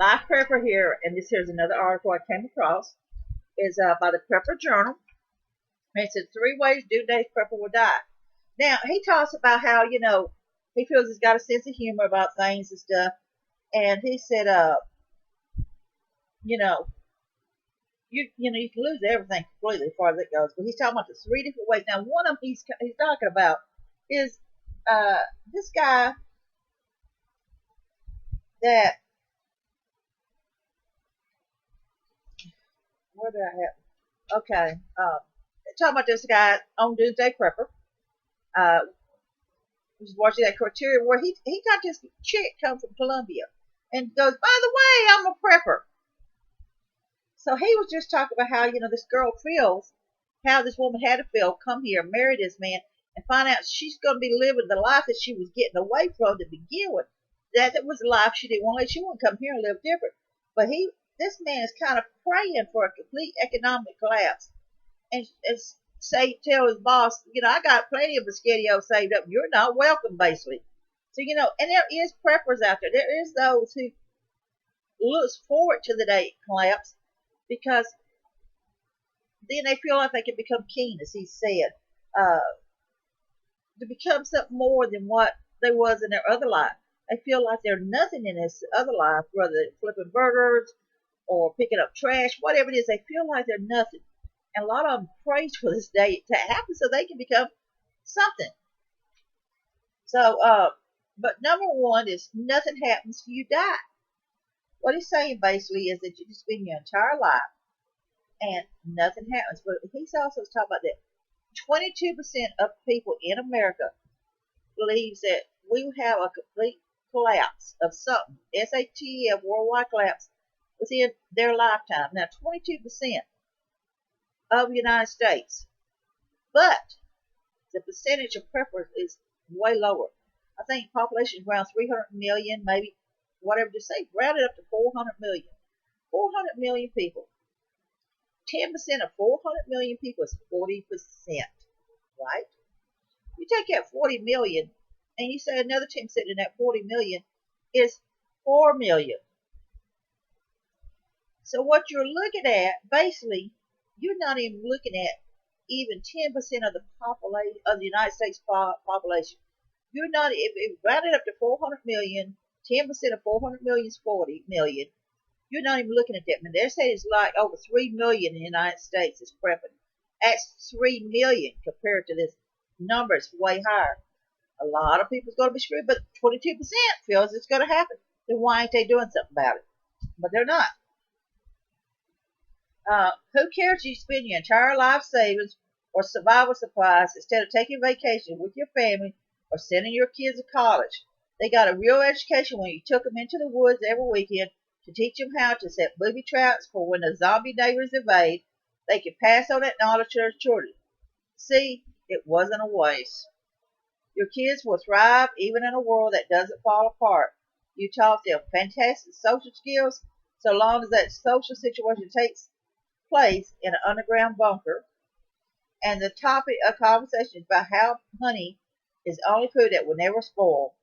Life Prepper here, and this here's another article I came across. Is by the Prepper Journal. And it said 3 ways due date prepper will die. Now he talks about how he feels he's got a sense of humor about things and stuff, and he said, you know, you can lose everything completely as far as it goes. But he's talking about the 3 different ways. Now one of them he's talking about is this guy that where did I have? Okay, talking about this guy on Doomsday Prepper. Uh, was watching that criteria where he got this chick come from Colombia and goes, by the way, I'm a prepper. So he was just talking about how this girl feels, how this woman had to feel, come here, marry this man, and find out she's going to be living the life that she was getting away from to begin with. That was the life she didn't want. She wanted to come here and live different. But this man is kind of praying for a complete economic collapse, and tell his boss, I got plenty of Mosquito saved up. You're not welcome, basically. So and there is preppers out there. There is those who looks forward to the day it collapse because then they feel like they can become king, as he said, to become something more than what they was in their other life. They feel like they're nothing in this other life, whether they're flipping burgers or picking up trash, whatever it is. They feel like they're nothing. And a lot of them pray for this day to happen so they can become something. So, but number one is nothing happens till you die. What he's saying basically is that you just spend your entire life and nothing happens. But he's also talking about that 22% of people in America believes that we will have a complete collapse of something, SATF, worldwide collapse, within their lifetime. Now, 22% of the United States. But the percentage of preppers is way lower. I think population is around 300 million, maybe whatever to say, round it up to 400 million. 400 million people. 10% of 400 million people is 40%, right? You take out 40 million and you say another 10% in that 40 million is 4 million. So what you're looking at, basically, you're not even looking at even 10% of the population of the United States population. You're not, if rounded up to 400 million, 10% of 400 million is 40 million. You're not even looking at that. I mean, they're saying it's like over 3 million in the United States is prepping. That's 3 million compared to this number. It's way higher. A lot of people's going to be screwed, but 22% feels it's going to happen. Then why ain't they doing something about it? But they're not. Who cares if you spend your entire life savings or survival supplies instead of taking vacation with your family or sending your kids to college? They got a real education when you took them into the woods every weekend to teach them how to set booby traps for when the zombie neighbors invade. They can pass on that knowledge to their children. See, it wasn't a waste. Your kids will thrive even in a world that doesn't fall apart. You taught them fantastic social skills so long as that social situation takes place in an underground bunker. And the topic of conversation is about how honey is the only food that will never spoil.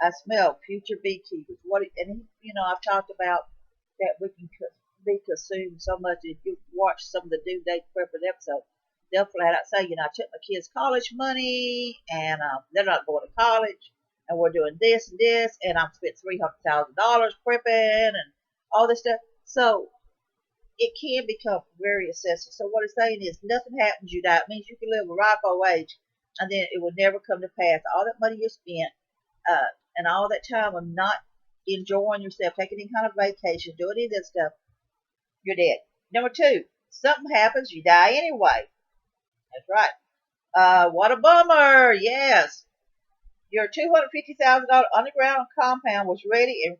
I smell future beekeepers. I've talked about that we can be consumed so much. If you watch some of the Doomsday Preppers episodes, they'll flat out say, I took my kids' college money, and they're not going to college, and we're doing this and this, and I've spent $300,000 prepping and all this stuff. So it can become very excessive. So what it's saying is nothing happens, you die. It means you can live a ripe old age, and then it will never come to pass. All that money you spent, and all that time of not enjoying yourself, taking any kind of vacation, doing any of that stuff, you're dead. Number two, something happens, you die anyway. That's right. What a bummer. Yes. Your $250,000 underground compound was ready and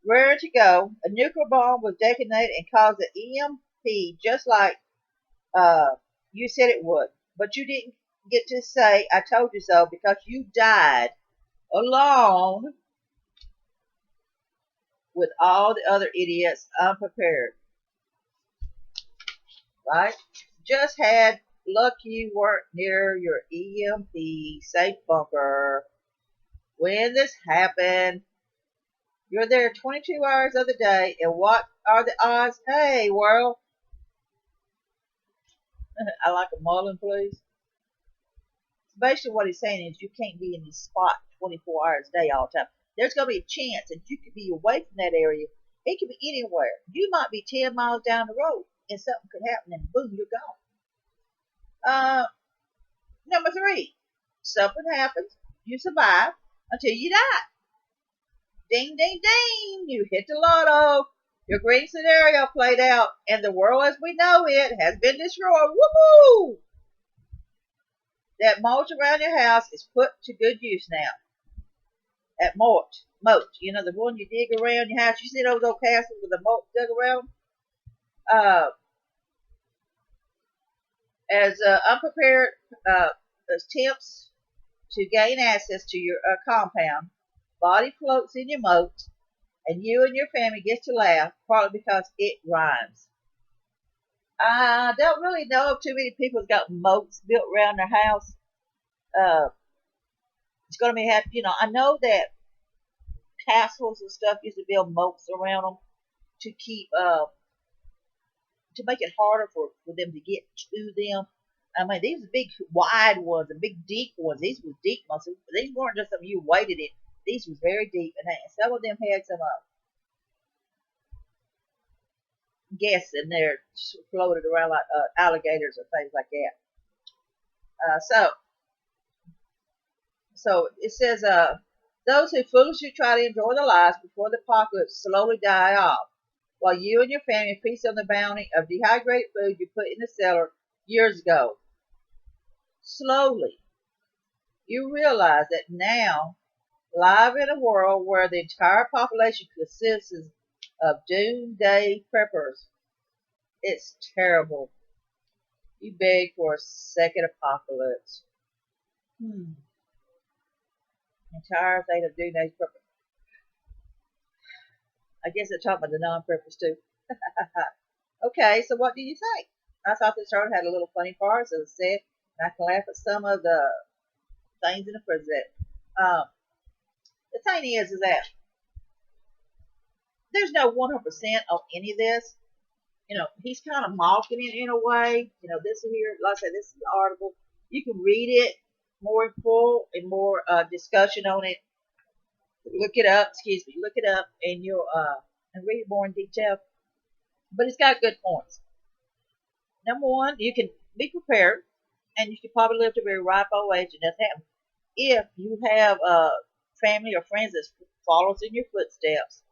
raring to go. A nuclear bomb was detonated and caused an EMP just like you said it would. But you didn't get to say, I told you so, because you died alone with all the other idiots unprepared. Right? Just had luck you weren't near your EMP safe bunker when this happened. You're there 22 hours of the day, and what are the odds? Hey, world. I like a Mullen, please. Basically, what he's saying is you can't be in this spot 24 hours a day all the time. There's going to be a chance that you could be away from that area. It could be anywhere. You might be 10 miles down the road, and something could happen, and boom, you're gone. Uh, Number three, something happens, you survive until you die. Ding, ding, ding, you hit the lotto. Your green scenario played out, and the world as we know it has been destroyed. Woohoo! That mulch around your house is put to good use now. At mulch, the one you dig around your house. You see those old castles with the mulch dug around? Uh, as unprepared attempts to gain access to your compound, body floats in your moat, and you and your family get to laugh, partly because it rhymes. I don't really know if too many people have got moats built around their house. Uh, it's going to be happy. I know that castles and stuff used to build moats around them to keep to make it harder for them to get to them. I mean, these are big, wide ones, and big, deep ones. These were deep ones. These weren't just some you waded in. These was very deep, and some of them had some guests in there floated around like alligators or things like that. So it says, those who foolishly try to enjoy their lives before the apocalypse slowly die off, while you and your family feast on the bounty of dehydrated food you put in the cellar years ago. Slowly, you realize that now, live in a world where the entire population consists of doomsday preppers, it's terrible. You beg for a second apocalypse. Entire thing of doomsday preppers. I guess they're talking about the non-preppers too. Okay, so what do you think? I thought this chart had a little funny parts, as I said, and I can laugh at some of the things in the present. The thing is that there's no 100% on any of this. He's kind of mocking it in a way. This here, like I said, this is an article. You can read it more in full and more discussion on it. Look it up, and you'll and read it more in detail. But it's got good points. Number one, you can be prepared, and you can probably live to a very ripe old age, and that's happening. If you have family or friends that follows in your footsteps,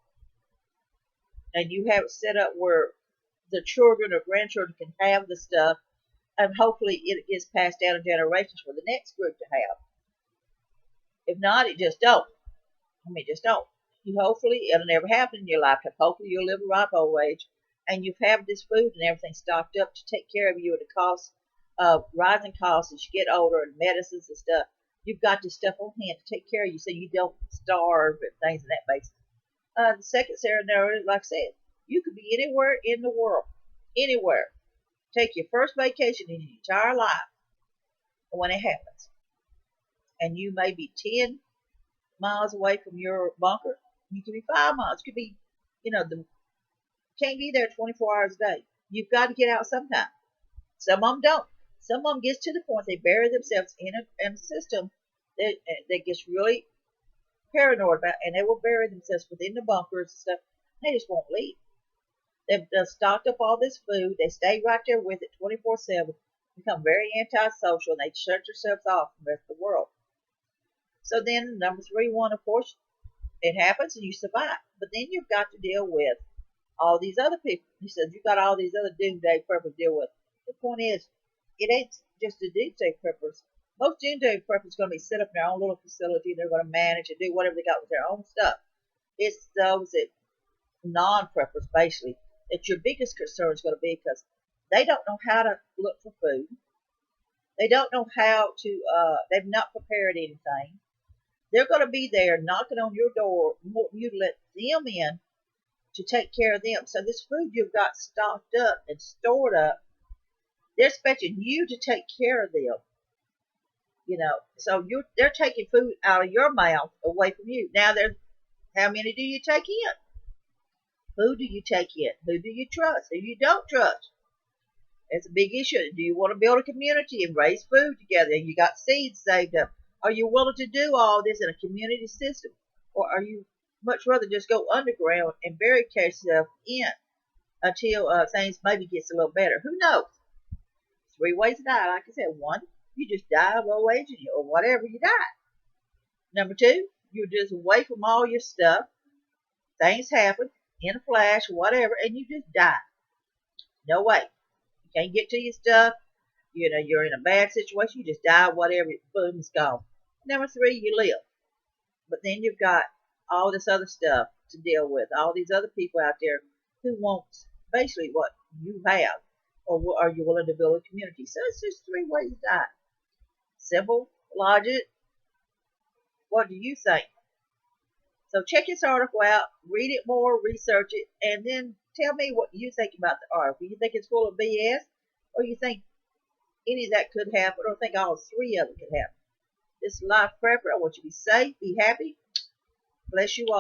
and you have it set up where the children or grandchildren can have the stuff, and hopefully it is passed down in generations for the next group to have. If not, it just don't. Just don't. Hopefully it'll never happen in your lifetime. Hopefully you'll live a ripe old age, and you have this food and everything stocked up to take care of you at a cost of rising costs as you get older, and medicines and stuff. You've got this stuff on hand to take care of you so you don't starve and things of that basis. The second scenario, like I said, you could be anywhere in the world, anywhere. Take your first vacation in your entire life when it happens, and you may be 10 miles away from your bunker. You could be 5 miles. It could be, can't be there 24 hours a day. You've got to get out sometime. Some of them don't. Some of them gets to the point they bury themselves in a system that gets really paranoid about, and they will bury themselves within the bunkers and stuff. They just won't leave. They've stocked up all this food. They stay right there with it 24/7. Become very antisocial, and they shut themselves off from the rest of the world. So then, number 3, of course, it happens and you survive. But then you've got to deal with all these other people. He says you've got all these other doomsday preppers to deal with. The point is, it ain't just the doomsday preppers. Most doomsday preppers are going to be set up in their own little facility. They're going to manage and do whatever they got with their own stuff. It's those that non-preppers, basically, that your biggest concern is going to be, because they don't know how to look for food. They don't know how to, they've not prepared anything. They're going to be there knocking on your door, you to let them in to take care of them. So this food you've got stocked up and stored up, they're expecting you to take care of them. So they're taking food out of your mouth away from you. Now they're How many do you take in? Who do you take in? Who do you trust? Who you don't trust? It's a big issue. Do you want to build a community and raise food together and you got seeds saved up? Are you willing to do all this in a community system? Or are you much rather just go underground and bury yourself in until things maybe gets a little better? Who knows? 3 ways to die. Like I said, one, you just die of old age or whatever you die. Number two, you're just away from all your stuff. Things happen in a flash, whatever, and you just die. No way. You can't get to your stuff. You're in a bad situation. You just die, whatever, boom, it's gone. Number three, you live. But then you've got all this other stuff to deal with. All these other people out there who want basically what you have. Or are you willing to build a community? So it's just 3 ways to die. Simple logic. What do you think? So check this article out, read it more, research it, and then tell me what you think about the article. You think it's full of BS, or you think any of that could happen, or think all 3 of it could happen? This is Life Prepper. I want you to be safe, be happy. Bless you all.